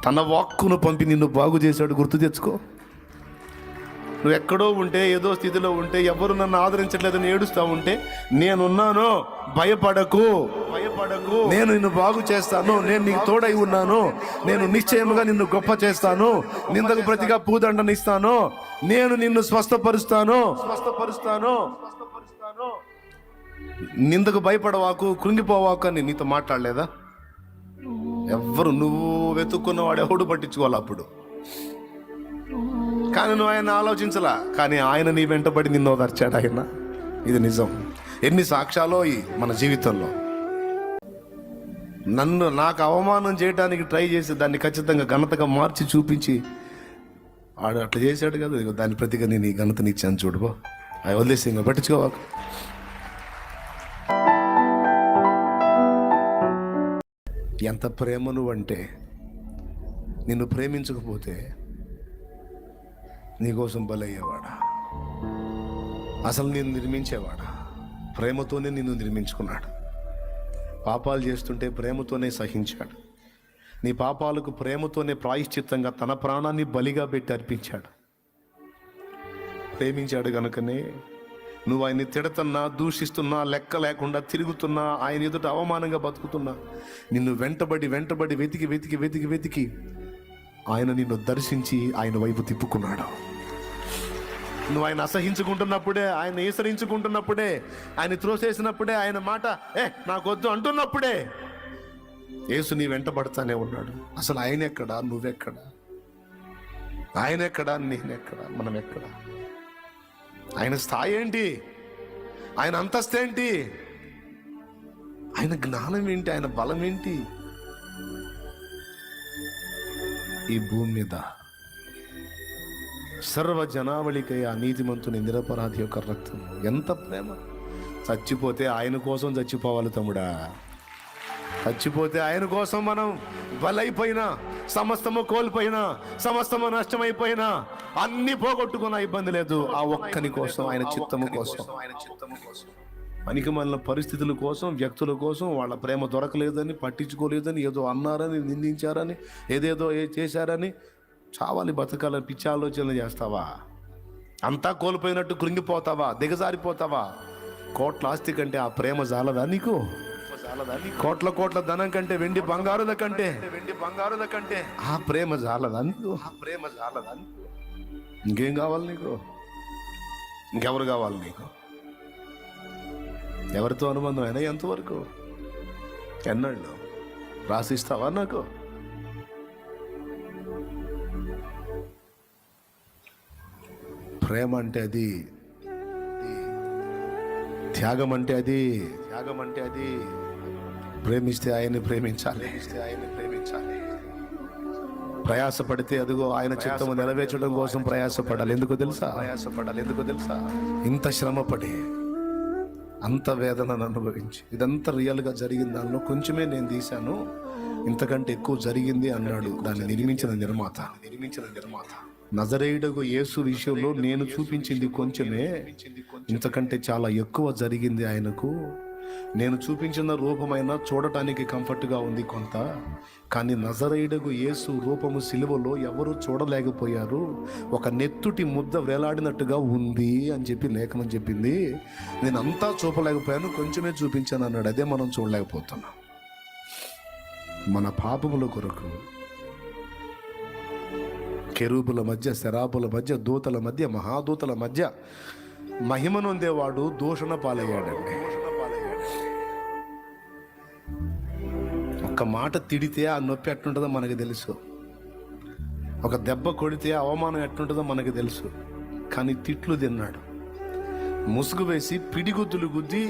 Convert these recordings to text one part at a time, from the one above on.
తన వాక్కును పంపి నిన్ను బాగు చేశాడు. గుర్తు తెచ్చుకో. నువ్వు ఎక్కడో ఉంటే, ఏదో స్థితిలో ఉంటే, ఎవరు నన్ను ఆదరించట్లేదని ఏడుస్తూ ఉంటే, నేనున్నాను, భయపడకు, భయపడకు, నేను నిన్ను బాగు చేస్తాను, నేను నీకు తోడై ఉన్నాను, నేను నిశ్చయముగా నిన్ను గొప్ప చేస్తాను, నిందకు ప్రతిగా పూదండనిస్తాను, నేను నిన్ను స్వస్థపరుస్తాను. నిందకు భయపడవాకు, కృంగిపోవాకు అని నీతో మాట్లాడలేదా? ఎవ్వరు, నువ్వు వెతుక్కున్న వాడు ఎవడు పట్టించుకోవాలి అప్పుడు. కానీ నువ్వు ఆయన ఆలోచించలా, కానీ ఆయన నీ వెంటబడి నిన్ను ఓదార్చాడు ఆయన. ఇది నిజం. ఎన్ని సాక్ష్యాలో ఈ మన జీవితంలో. నాకు అవమానం చేయడానికి ట్రై చేసి దాన్ని ఖచ్చితంగా ఘనతగా మార్చి చూపించి ఆడు అట్లా చేశాడు కదా, దాని ప్రతిగా నేను ఈ ఘనతని ఇచ్చాను. చూడుకో, అవి వదిలేసి ఇంకా పట్టించుకోవాకు. ఎంత ప్రేమ నువ్వంటే, నిన్ను ప్రేమించకపోతే నీకోసం బలయ్యేవాడా? అసలు నేను నిర్మించేవాడా? ప్రేమతోనే నిన్ను నిర్మించుకున్నాడు. పాపాలు చేస్తుంటే ప్రేమతోనే సహించాడు. నీ పాపాలకు ప్రేమతోనే ప్రాయశ్చిత్తంగా తన ప్రాణాన్ని బలిగా పెట్టి అర్పించాడు. ప్రేమించాడు గనుకనే నువ్వు ఆయన్ని తిడుతున్నా, దూషిస్తున్నా, లెక్క లేకుండా తిరుగుతున్నా, ఆయన ఎదుట అవమానంగా బతుకుతున్నా, నిన్ను వెంటబడి వెతికి ఆయన నిన్ను దర్శించి ఆయన వైపు తిప్పుకున్నాడు. నువ్వు ఆయన అసహించుకుంటున్నప్పుడే, ఆయన ఈసరించుకుంటున్నప్పుడే, ఆయన త్రోసేసినప్పుడే, ఆయన మాట నాకొద్దు అంటున్నప్పుడే యేసు నీ వెంటబడతానే ఉన్నాడు. అసలు ఆయన ఎక్కడా, నువ్వెక్కడా? ఆయన ఎక్కడా, నేనెక్కడా, మనం ఎక్కడా? ఆయన స్థాయి ఏంటి? ఆయన అంతస్తు ఏంటి? ఆయన జ్ఞానం ఏంటి? ఆయన బలం ఏంటి? ఈ భూమి మీద సర్వ జనావళికై ఆ నీతిమంతుని నిరపరాధి యొక్క రక్తం. ఎంత ప్రేమ! చచ్చిపోతే ఆయన కోసం చచ్చిపోవాలి తమ్ముడా. చచ్చిపోతే ఆయన కోసం మనం బలైపోయినా, సమస్తము కోల్పోయినా, సమస్తము నష్టమైపోయినా, అన్ని పోగొట్టుకున్న ఇబ్బంది లేదు. ఆ ఒక్కని కోసం, ఆయన చిత్తము కోసం. పనికి మన పరిస్థితుల కోసం, వ్యక్తుల కోసం, వాళ్ళ ప్రేమ దొరకలేదని, పట్టించుకోలేదని, ఏదో అన్నారని, నిందించారని, ఏదేదో చేశారని చావాలి బతకాలని పిచ్చి ఆలోచనలు చేస్తావా? అంతా కోల్పోయినట్టు కృంగిపోతావా? దిగజారిపోతావా? కోట్ల ఆస్తి కంటే ఆ ప్రేమ జాలదా నీకు? కోట్ల ధనం కంటే, వెండి బంగారుల కంటే ఆ ప్రేమ జాలదా నీకు? ఇంకేం కావాలి నీకు? ఇంకెవరు కావాలి నీకు? ఎవరితో అనుబంధం అయినా ఎంతవరకు? ఎన్నాళ్ళు రాసిస్తావా నాకు? ప్రేమ అంటే అది, త్యాగం అంటే అది. ప్రేమిస్తే ఆయన్ని ప్రేమించాలి. ప్రయాసపడితే అదిగో ఆయన చిత్తము నెరవేర్చడం కోసం ప్రయాసపడాలి. ఎందుకు తెలుసా? ఇంత శ్రమపడి, అంత వేదనను అనుభవించి, ఇదంతా రియల్గా జరిగిన దానిలో కొంచెమే నేను తీశాను, ఇంతకంటే ఎక్కువ జరిగింది అన్నాడు దాన్ని నిర్మించిన నిర్మాత. నజరేయుడగు యేసు విషయంలో నేను చూపించింది కొంచెమే, ఇంతకంటే చాలా ఎక్కువ జరిగింది ఆయనకు. నేను చూపించిన రూపమైన చూడటానికి కంఫర్ట్గా ఉంది కొంత, కానీ నజరేయుడగు యేసు రూపము సిలువలో ఎవరు చూడలేకపోయారు. ఒక నెత్తుటి ముద్ద వేలాడినట్టుగా ఉంది అని చెప్పి లేఖనం చెప్పింది. నేను అంతా చూపలేకపోయాను, కొంచెమే చూపించాను అన్నాడు. అదే మనం చూడలేకపోతున్నాం. మన పాపముల కొరకు కెరూబుల మధ్య, శరాబుల మధ్య, దూతల మధ్య, మహాదూతల మధ్య మహిమ నొందేవాడు దూషణ పాలయ్యాడండి. ఒక్క మాట తిడితే ఆ నొప్పి ఎట్లుంటుందో మనకు తెలుసు. ఒక దెబ్బ కొడితే అవమానం ఎట్లుంటుందో మనకు తెలుసు. కానీ తిట్లు తిన్నాడు. ముసుగు వేసి పిడిగుద్దులు గుద్ది,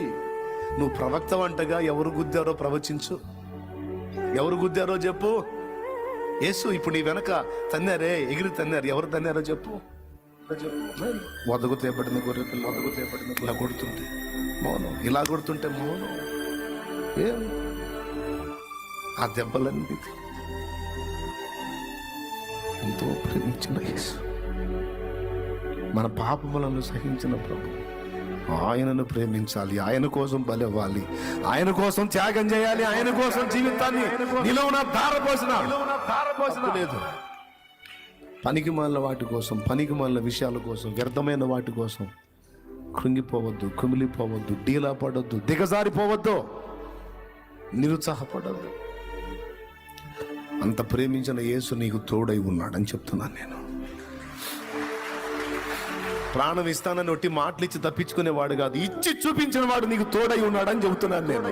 నువ్వు ప్రవక్త వంటగా ఎవరు గుద్దారో ప్రవచించు. ఎవరు గుద్దారో చెప్పు. యేసు ఇప్పుడు నీ వెనక తన్నారే, ఎగిరి తన్నారు. ఎవరు తన్నారో చెప్పు. వదకు తేపడిన గొర్రెపిల్ల ఇలా కొడుతుంటే మౌనం, ఇలా కొడుతుంటే మౌనం. ఏం ఆ దెబ్బలన్నీ ఎంతో ప్రేమించిన యేసు, మన పాపములను సహించిన ప్రభు, ఆయనను ప్రేమించాలి, ఆయన కోసం బలవ్వాలి, ఆయన కోసం త్యాగం చేయాలి, ఆయన కోసం జీవితాన్ని నిలువున ధారపోసిన లేదు. పనికి మాలిన వాటి కోసం, పనికి మాలిన విషయాల కోసం, వ్యర్థమైన వాటి కోసం కృంగిపోవద్దు, కుమిలిపోవద్దు, డీలా పడొద్దు, దిగజారిపోవద్దు, నిరుత్సాహపడద్దు. అంత ప్రేమించిన యేసు నీకు తోడై ఉన్నాడని చెప్తున్నాను నేను. ప్రాణం ఇస్తానని ఒట్టి మాటలు ఇచ్చి తప్పించుకునేవాడు కాదు, ఇచ్చి చూపించిన వాడు నీకు తోడై ఉన్నాడని చెబుతున్నాను నేను.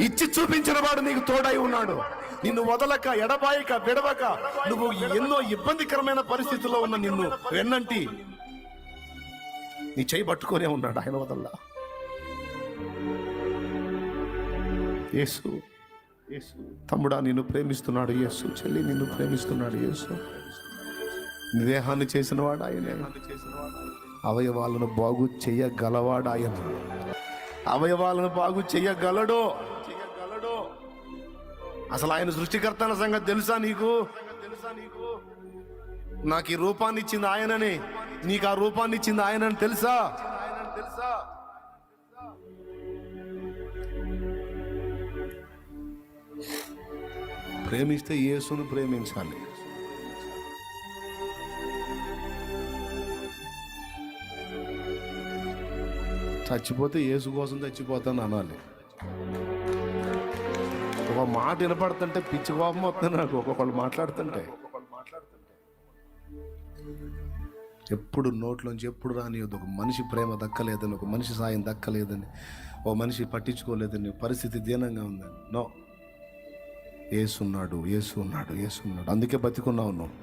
ఇచ్చి చూపించిన వాడు నీకు తోడై ఉన్నాడు. నిన్ను వదలక, ఎడబాయక, విడవక, నువ్వు ఎన్నో ఇబ్బందికరమైన పరిస్థితుల్లో ఉన్న నిన్ను వెన్నంటి నీ చేయి పట్టుకొనే ఉన్నాడు. ఆయన వదల్లా. యేసు తమ్ముడా నిన్ను ప్రేమిస్తున్నాడు యేసు. చెల్లి నిన్ను ప్రేమిస్తున్నాడు యేసు. నీ దేహాన్ని చేసిన వాడు ఆయనే. అవయవాలను బాగు చెయ్యగలవాడు ఆయన. అవయవాలను బాగు చెయ్యగలడు. అసలు ఆయన సృష్టికర్త అన్న సంగతి తెలుసా నీకు? నాకు ఈ రూపాన్ని ఇచ్చింది ఆయనని, నీకు ఆ రూపాన్ని ఇచ్చింది ఆయనని తెలుసా? ప్రేమిస్తే యేసును ప్రేమించాలి. చచ్చిపోతే యేసు కోసం చచ్చిపోతాను అనాలి. ఒక మాట వినపడుతుంటే పిచ్చి కోపం వస్తుంది నాకు. ఒక్కొక్కళ్ళు మాట్లాడుతుంటే ఎప్పుడు నోట్లోంచి ఎప్పుడు రానియద్దు. ఒక మనిషి ప్రేమ దక్కలేదని, ఒక మనిషి సాయం దక్కలేదని, ఓ మనిషి పట్టించుకోలేదని, పరిస్థితి దీనంగా ఉందని. నో, యేసు ఉన్నాడు, యేసు ఉన్నాడు, యేసు ఉన్నాడు. అందుకే బతికున్నావు నువ్వు.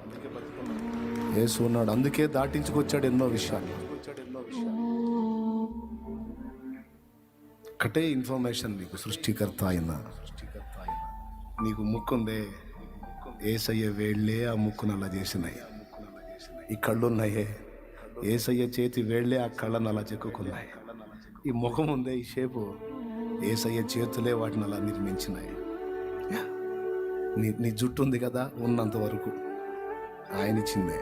యేసు ఉన్నాడు, అందుకే దాటించుకొచ్చాడు ఎన్నో విషయాలు. ఒకటే ఇన్ఫర్మేషన్ నీకు, సృష్టికర్త అయిన నీకు ముక్కుందే. యేసయ్య వేళ్లే ఆ ముక్కును అలా చేసినాయి. ఈ కళ్ళున్నాయే, యేసయ్య చేతి వేళ్లే ఆ కళ్ళను అలా చెక్కుకున్నాయి. ఈ ముఖం ఉందే, ఈ షేపు, యేసయ్య చేతులే వాటిని అలా నిర్మించినాయి. నీ జుట్టు ఉంది కదా, ఉన్నంత వరకు ఆయన ఇచ్చిందే.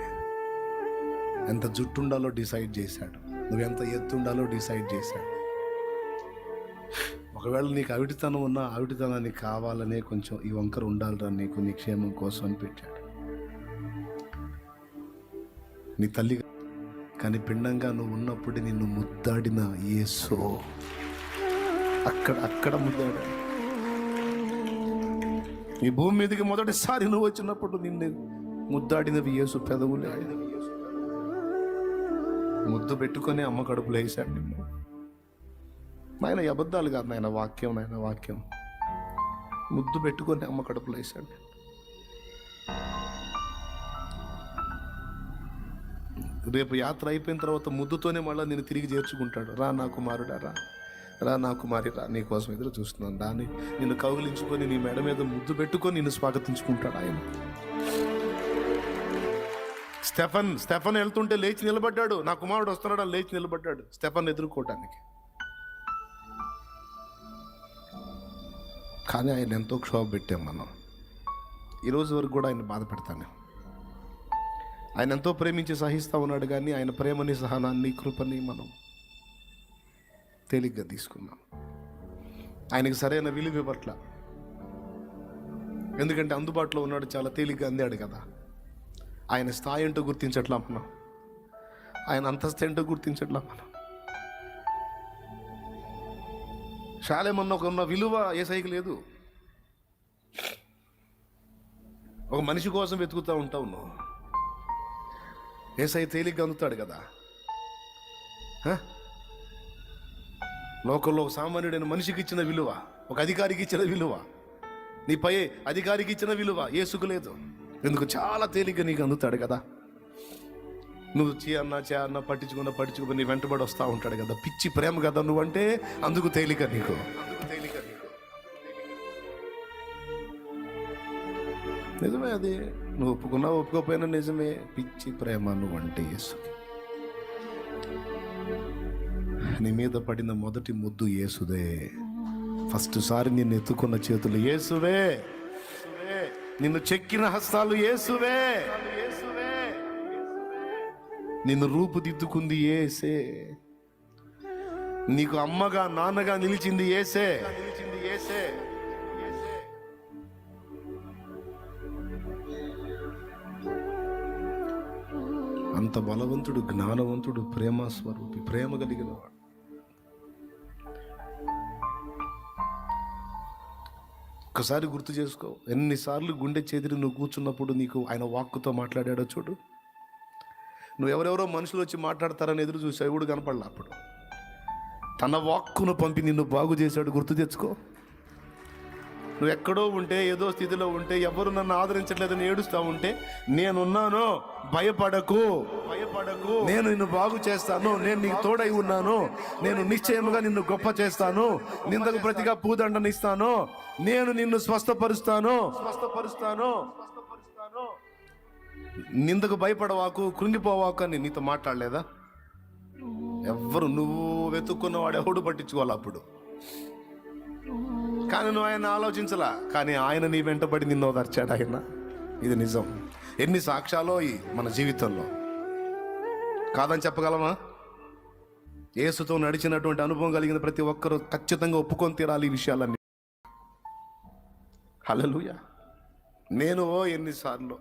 ఎంత జుట్టు ఉండాలో డిసైడ్ చేశాడు, నువ్వెంత ఎత్తు ఉండాలో డిసైడ్ చేశాడు. ఒకవేళ నీకు అవిటితనం ఉన్నా, అవిటితనాన్ని కావాలనే కొంచెం ఈ వంకర ఉండాలిరా నీకు, నీ క్షేమం కోసం అని పెట్టాడు. నీ తల్లి కానీ పిండంగా నువ్వు ఉన్నప్పుడు నిన్ను ముద్దాడిన యేసు అక్కడ ముద్దాడు. ఈ భూమి మీదకి మొదటిసారి నువ్వు వచ్చినప్పుడు నిన్ను ముద్దాడినవి యేసు పెదవులే. ముద్దు పెట్టుకొని అమ్మ కడుపులో వేసాడు నిన్ను. నాయన అబద్ధాలు కాదు నాయన, వాక్యం, నాయన వాక్యం. ముద్దు పెట్టుకొని అమ్మ కడుపులో వేసాడు. రేపు యాత్ర అయిపోయిన తర్వాత ముద్దుతోనే మళ్ళీ నేను తిరిగి చేర్చుకుంటాడు. రా నా కుమారుడా, రా నా కుమారి, రా నీకోసం ఎదురు చూస్తున్నాను. దాన్ని నిన్ను కౌగిలించుకొని నీ మెడ మీద ముద్దు పెట్టుకొని నిన్ను స్వాగతించుకుంటాడు ఆయన. స్టెఫన్ వెళ్తుంటే లేచి నిలబడ్డాడు. నా కుమారుడు వస్తున్నాడు అని లేచి నిలబడ్డాడు స్టెఫన్ ఎదుర్కోవటానికి. కానీ ఆయన ఎంతో క్షోభ పెట్టాం మనం. ఈరోజు వరకు కూడా ఆయన బాధ పెడతాను. ఆయన ఎంతో ప్రేమించి సహిస్తూ ఉన్నాడు, కానీ ఆయన ప్రేమని, సహనాన్ని, కృపని మనం తేలిగ్గా తీసుకున్నాం. ఆయనకి సరైన విలువ పట్ల, ఎందుకంటే అందుబాటులో ఉన్నాడు, చాలా తేలిగ్గా అందాడు కదా. ఆయన స్థాయి ఏంటో గుర్తించట్లా మనం, ఆయన అంతస్తు ఏంటో గుర్తించట్లా మనం. శాలేమన్న ఉన్న విలువ యేసయ్యకి లేదు. ఒక మనిషి కోసం వెతుకుతూ ఉంటావు నువ్వు. యేసయ్య తేలిగ్గా అందుతాడు కదా. లోకంలో ఒక సామాన్యుడైన మనిషికి ఇచ్చిన విలువ, ఒక అధికారికి ఇచ్చిన విలువ, నీపై అధికారికి ఇచ్చిన విలువ యేసుకు లేదు. ఎందుకు? చాలా తేలిగ్గా నీకు అందుతాడు కదా. నువ్వు చే అన్న పట్టించుకుని నీ వెంటబడి వస్తూ ఉంటాడు కదా. పిచ్చి ప్రేమ కదా నువ్వంటే, అందుకు తేలిక నీకు. నిజమే, అది నువ్వు ఒప్పుకున్నా ఒప్పుకోపోయినా నిజమే. పిచ్చి ప్రేమ నువ్వంటే యేసుకి. నీ మీద పడిన మొదటి ముద్దు యేసుదే. ఫస్ట్ సారి నిన్ను ఎత్తుకున్న చేతులు యేసువే, నిన్ను చెక్కిన హస్తాలు యేసువే, నిన్ను రూపుదిద్దుకుంది యేసే, నీకు అమ్మగా నాన్నగా నిలిచింది యేసే. అంత బలవంతుడు, జ్ఞానవంతుడు, ప్రేమ స్వరూపి, ప్రేమ కలిగిన వాడు. ఒకసారి గుర్తు చేసుకో, ఎన్నిసార్లు గుండె చెదిరి నువ్వు కూర్చున్నప్పుడు నీకు ఆయన వాక్కుతో మాట్లాడాడో చూడు. నువ్వు ఎవరెవరో మనుషులు వచ్చి మాట్లాడతారని ఎదురు చూసావు, ఎవడు కనపడలా. అప్పుడు తన వాక్కును పంపి నిన్ను బాగు చేశాడు. గుర్తు తెచ్చుకో. నువ్వు ఎక్కడో ఉంటే, ఏదో స్థితిలో ఉంటే, ఎవరు నన్ను ఆదరించట్లేదని ఏడుస్తూ ఉంటే, నేనున్నాను, భయపడకు, భయపడకు, నేను నిన్ను బాగు చేస్తాను, నేను నీకు తోడై ఉన్నాను, నేను నిశ్చయముగా నిన్ను గొప్ప చేస్తాను, నిందకు ప్రతిగా పూదండనిస్తాను, నేను నిన్ను స్వస్థపరుస్తాను, స్వస్థపరుస్తాను, స్వస్థపరుస్తాను. నిందకు భయపడవాకు, కృంగిపోవాకు అని నీతో మాట్లాడలేదా? ఎవ్వరు, నువ్వు వెతుక్కున్న వాడు ఎవడు పట్టించుకోవాలి అప్పుడు. కానీ నువ్వు ఆయన ఆలోచించలా, కానీ ఆయన నీ వెంటబడి నిన్ను ఓదార్చాడు ఆయన. ఇది నిజం. ఎన్ని సాక్ష్యాలో ఈ మన జీవితంలో, కాదని చెప్పగలమా? యేసుతో నడిచినటువంటి అనుభవం కలిగిన ప్రతి ఒక్కరూ ఖచ్చితంగా ఒప్పుకొని తీరాలి ఈ విషయాలన్నీ. హల్లెలూయా. నేను ఎన్నిసార్లు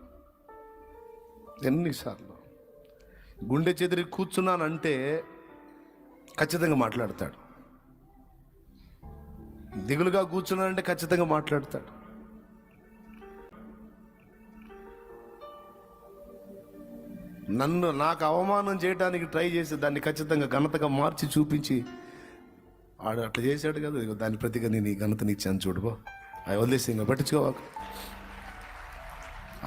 గుండె చెదిరి కూర్చున్నానంటే ఖచ్చితంగా మాట్లాడతాడు. దిగులుగా కూర్చున్నానంటే ఖచ్చితంగా మాట్లాడతాడు. నాకు అవమానం చేయడానికి ట్రై చేసి దాన్ని ఖచ్చితంగా ఘనతగా మార్చి చూపించి, ఆడు అట్లా చేశాడు కదా, దాని ప్రతిగా నేను ఈ ఘనతనిచ్చాను చూడుకో. అవి వదిలేసి ఇంకా పట్టించుకోవాకు.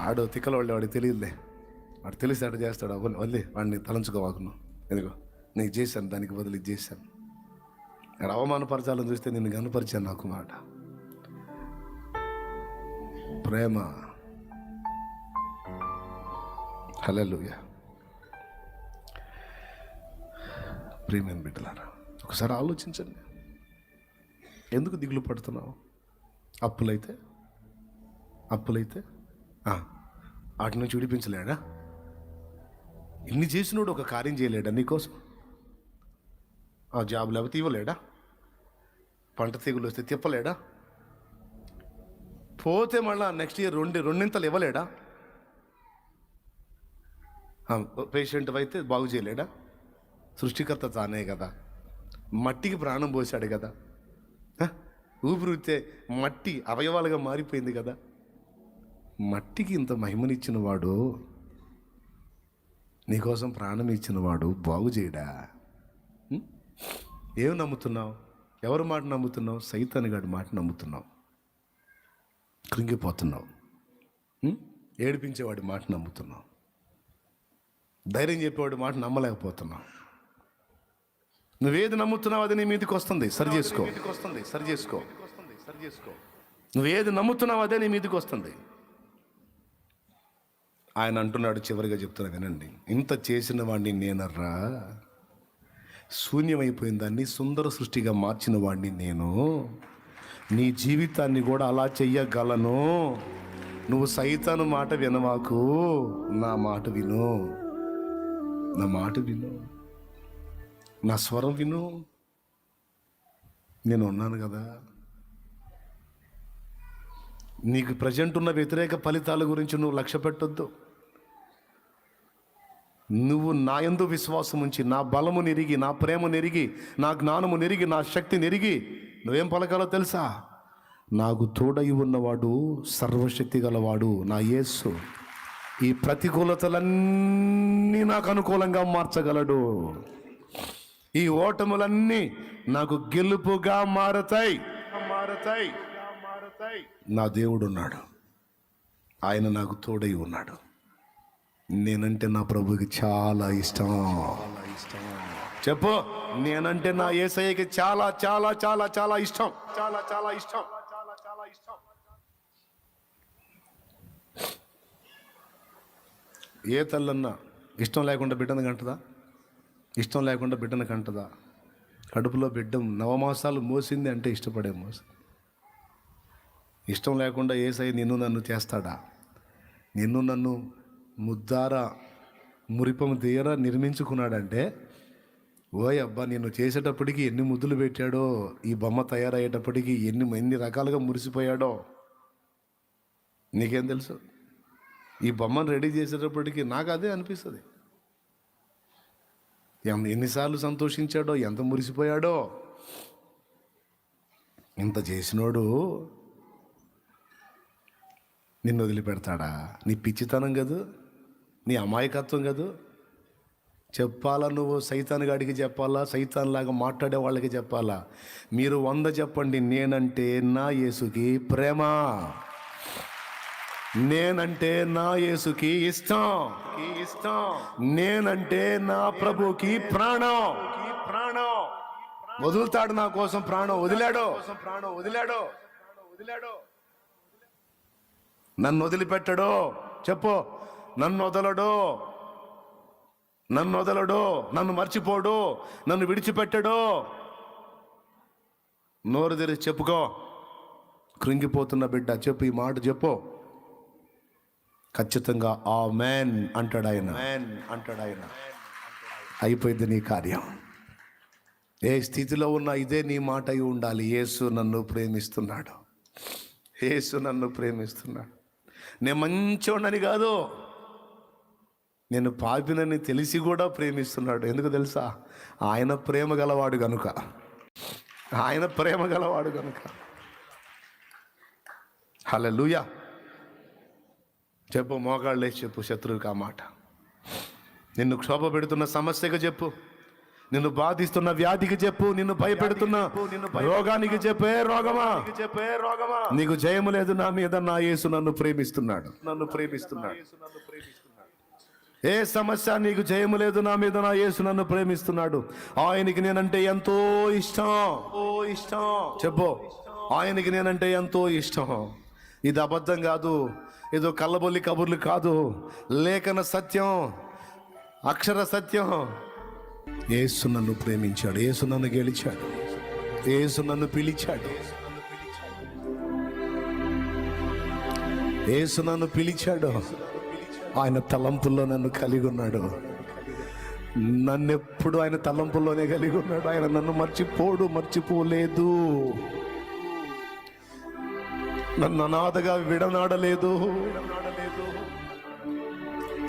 ఆడు తిక్కలవాళ్ళు, వాడికి తెలియదులే, వాడు తెలిసి అటు చేస్తాడు. వదిలే, వాడిని తలంచుకోవాకు. నువ్వు ఎందుకో నీకు చేశాను, దానికి బదులు ఇది చేశాను. అక్కడ అవమానపరచాలని చూస్తే నిన్ను కనపరిచాను. నాకు మాట ప్రేమ. హల్లెలూయా. ప్రియమైన బిడ్డలారా, ఒకసారి ఆలోచించండి. ఎందుకు దిగులు పడుతున్నావు? అప్పులైతే వాటి నుంచి విడిపించలేడా? ఇన్ని చేసినోడు ఒక కార్యం చేయలేడా నీకోసం? ఆ జాబ్ లేకపోతే ఇవ్వలేడా? పంట తెగులు వస్తే తిప్పలేడా? పోతే మళ్ళా నెక్స్ట్ ఇయర్ రెండింతలు ఇవ్వలేడా? పేషెంట్ అయితే బాగు చేయలేడా? సృష్టికర్త తానే కదా, మట్టికి ప్రాణం పోశాడు కదా, ఊపిరితే మట్టి అవయవాలుగా మారిపోయింది కదా. మట్టికి ఇంత మహిమనిచ్చిన వాడు, నీకోసం ప్రాణం ఇచ్చిన వాడు బాగు చేయడా? ఏం నమ్ముతున్నావు? ఎవరి మాట నమ్ముతున్నావు? సైతాను గాడి మాట నమ్ముతున్నావు. కృంగిపోతున్నావు. ఏడిపించేవాడి మాట నమ్ముతున్నావు. ధైర్యం చెప్పేవాడి మాట నమ్మలేకపోతున్నావు. నువ్వేది నమ్ముతున్నావు అది నీ మీదకి వస్తుంది. సరి చేసుకో. నువ్వేది నమ్ముతున్నావు అదే నీ మీదకి వస్తుంది. ఆయన అంటున్నాడు, చివరిగా చెప్తున్నా వినండి, ఇంత చేసిన వాడిని నేనర్రా, శూన్యమైపోయిన దాన్ని సుందర సృష్టిగా మార్చిన వాడిని నేను. నీ జీవితాన్ని కూడా అలా చెయ్యగలను. నువ్వు సైతాను మాట వినవాకు, నా మాట విను, నా స్వరం విను. నేను ఉన్నాను కదా. నీకు ప్రజెంట్ ఉన్న వ్యతిరేక ఫలితాల గురించి నువ్వు లక్ష్య పెట్టొద్దు. నువ్వు నా యందు విశ్వాసం ఉంచి, నా బలము నెరిగి, నా ప్రేమ నెరిగి, నా జ్ఞానము నెరిగి, నా శక్తి నెరిగి నువ్వేం పలకాలో తెలుసా? నాకు తోడై ఉన్నవాడు సర్వశక్తి గలవాడు నా యేసు. ఈ ప్రతికూలతలన్నీ నాకు అనుకూలంగా మార్చగలడు. ఈ ఓటములన్నీ నాకు గెలుపుగా మారతాయి. నా దేవుడు ఉన్నాడు, ఆయన నాకు తోడై ఉన్నాడు. నేనంటే నా ప్రభుకి చాలా ఇష్టం. చెప్పు, నేనంటే నా యేసయ్యకి చాలా చాలా చాలా చాలా ఇష్టం. ఏ తల్లన్నా ఇష్టం లేకుండా బిడ్డను కంటదా? ఇష్టం లేకుండా బిడ్డను కంటదా? కడుపులో బిడ్డ 9 మాసాలు మోసింది అంటే ఇష్టపడే మోసం. ఇష్టం లేకుండా యేసయ్య నిన్ను నన్ను చేస్తాడా? నిన్ను నన్ను ముద్దారా మురిపము తీయరా నిర్మించుకున్నాడంటే, ఓయ్ అబ్బా, నిన్ను చేసేటప్పటికి ఎన్ని ముద్దులు పెట్టాడో, ఈ బొమ్మ తయారయ్యేటప్పటికి ఎన్ని రకాలుగా మురిసిపోయాడో నీకేం తెలుసు? ఈ బొమ్మను రెడీ చేసేటప్పటికి నాకు అదే అనిపిస్తుంది. ఎన్నిసార్లు సంతోషించాడో, ఎంత మురిసిపోయాడో. ఇంత చేసినోడు నిన్ను వదిలిపెడతాడా? నీ పిచ్చితనం కదూ, నీ అమాయకత్వం కదూ. చెప్పాలా నువ్వు? సైతాన్ గాడికి చెప్పాలా? సైతాన్ లాగా మాట్లాడే వాళ్ళకి చెప్పాలా? మీరు 100 చెప్పండి, నేనంటే నా యేసుకి ప్రేమ, నేనంటే నా యేసుకి ఇష్టం, నేనంటే నా ప్రభుకి ప్రాణం. వదులుతాడు నా కోసం ప్రాణం, వదిలాడు. నన్ను వదిలిపెట్టడు. చెప్పు, నన్ను వదలడు, నన్ను మర్చిపోడు, నన్ను విడిచిపెట్టడు. నోరు తెరిచి చెప్పుకో. కృంగిపోతున్న బిడ్డ చెప్పు, ఈ మాట చెప్పు. ఖచ్చితంగా ఆమేన్ అంటాడు ఆయన. అయిపోయింది నీ కార్యం. ఏ స్థితిలో ఉన్నా ఇదే నీ మాట అయి ఉండాలి. యేసు నన్ను ప్రేమిస్తున్నాడు, నేను మంచోడని కాదు, నేను పాపినని తెలిసి కూడా ప్రేమిస్తున్నాడు. ఎందుకు తెలుసా? ఆయన ప్రేమ గలవాడు గనుక. హల్లెలూయా. చెప్పు, మోకాళ్ళు లేచి చెప్పు శత్రువుకి ఆ మాట. నిన్ను క్షోభ పెడుతున్న సమస్యకు చెప్పు, నిన్ను బాధిస్తున్న వ్యాధికి చెప్పు, నిన్ను భయపెడుతున్న రోగానికి చెప్పే, రోగమా నీకు జయము లేదు నా మీద, నా యేసు నన్ను ప్రేమిస్తున్నాడు. ఏ సమస్య నీకు జయము లేదు నా మీద, నా యేసు నన్ను ప్రేమిస్తున్నాడు. ఆయనకి నేనంటే ఎంతో ఇష్టం. చెప్పు, ఆయనకి నేనంటే ఎంతో ఇష్టం. ఇది అబద్ధం కాదు, ఏదో కళ్ళబొల్లి కబుర్లు కాదు, లేఖన సత్యం, అక్షర సత్యం. యేసు నన్ను ప్రేమించాడు, యేసు నన్ను గెలిచాడు, యేసు నన్ను పిలిచాడు, యేసు నన్ను పిలిచాడు. ఆయన తలంపుల్లో నన్ను కలిగి ఉన్నాడు. నన్నెప్పుడు ఆయన తలంపుల్లోనే కలిగి ఉన్నాడు. ఆయన నన్ను మర్చిపోలేదు. నన్ను అనాథగా విడనాడలేదు.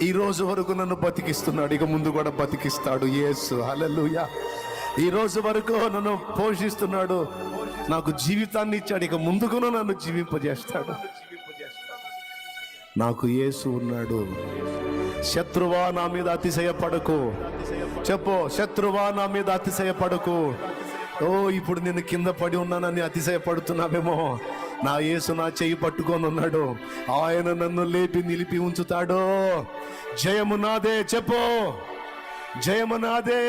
ఈ రోజు వరకు నన్ను బతికిస్తున్నాడు, ఇక ముందు కూడా బతికిస్తాడు యేసు. హల్లెలూయా. ఈ రోజు వరకు నన్ను పోషిస్తున్నాడు, నాకు జీవితాన్ని ఇచ్చాడు, ఇక ముందుకును నన్ను జీవింపజేస్తాడు. నాకు యేసు ఉన్నాడు. శత్రువా నా మీద అతిశయపడకు. చెప్పు, శత్రువా నా మీద అతిశయపడకు. ఓ, ఇప్పుడు నేను కింద పడి ఉన్నానని అతిశయపడుతున్నావేమో. నా యేసు నా చెయ్యి పట్టుకొని ఉన్నాడు. ఆయన నన్ను లేపి నిలిపి ఉంచుతాడు. జయము నాదే. చెప్పు, జయము నాదే,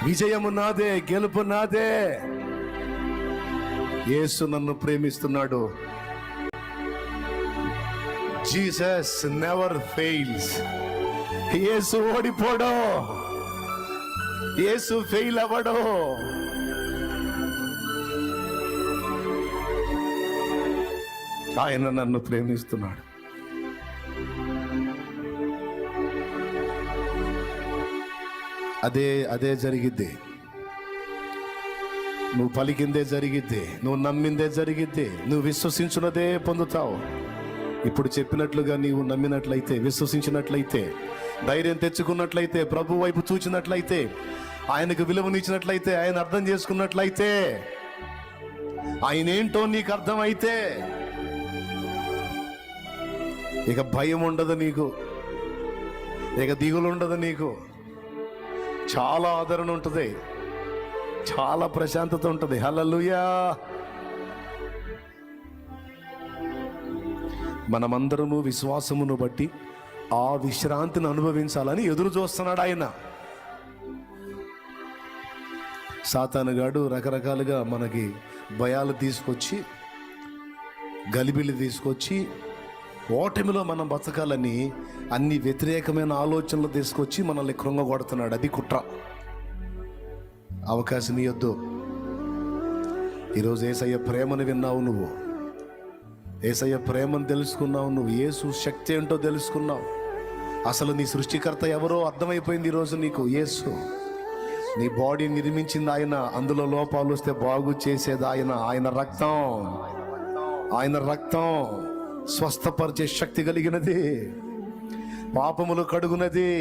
విజయము నాదే, గెలుపు నాదే. యేసు నన్ను ప్రేమిస్తున్నాడు. Jesus never fails. యేసు ఓడిపోడు, యేసు ఫెయిల్ అవ్వడు. ఆయన నన్ను ప్రేమిస్తున్నాడు. అదే జరిగిద్ది. నువ్వు పలికిందే జరిగిద్ది, నువ్వు నమ్మిందే జరిగిద్ది, నువ్వు విశ్వసించున్నదే పొందుతావు. ఇప్పుడు చెప్పినట్లుగా నీవు నమ్మినట్లయితే, విశ్వసించినట్లయితే, ధైర్యం తెచ్చుకున్నట్లయితే, ప్రభు వైపు చూచినట్లయితే, ఆయనకు విలువనిచ్చినట్లయితే, ఆయన అర్థం చేసుకున్నట్లయితే, ఆయన ఏంటో నీకు అర్థమైతే, ఇక భయం ఉండదు నీకు, ఇక దిగులు ఉండదు నీకు. చాలా ఆదరణ ఉంటుంది, చాలా ప్రశాంతత ఉంటుంది. హల్లెలూయా. మనమందరము విశ్వాసమును బట్టి ఆ విశ్రాంతిని అనుభవించాలని ఎదురు చూస్తున్నాడు ఆయన. సాతానుగాడు రకరకాలుగా మనకి భయాలు తీసుకొచ్చి, గలిబిలి తీసుకొచ్చి, ఓటమిలో మనం బతకాలని అన్ని వ్యతిరేకమైన ఆలోచనలు తీసుకొచ్చి మనల్ని కృంగగొడుతున్నాడు. అది కుట్ర. అవకాశం ఇవ్వద్దు. ఈరోజు యేసయ్య ప్రేమను విన్నావు, నువ్వు యేసయ్య ప్రేమను తెలుసుకున్నావు, నువ్వు యేసు శక్తి ఏంటో తెలుసుకున్నావు. అసలు నీ సృష్టికర్త ఎవరో అర్థమైపోయింది ఈరోజు నీకు. యేసు నీ బాడీ నిర్మించింది ఆయన, అందులో లోపాలు వస్తే బాగు చేసేది ఆయన. ఆయన రక్తం స్వస్థపరిచే శక్తి కలిగినది, పాపములు కడుగునది.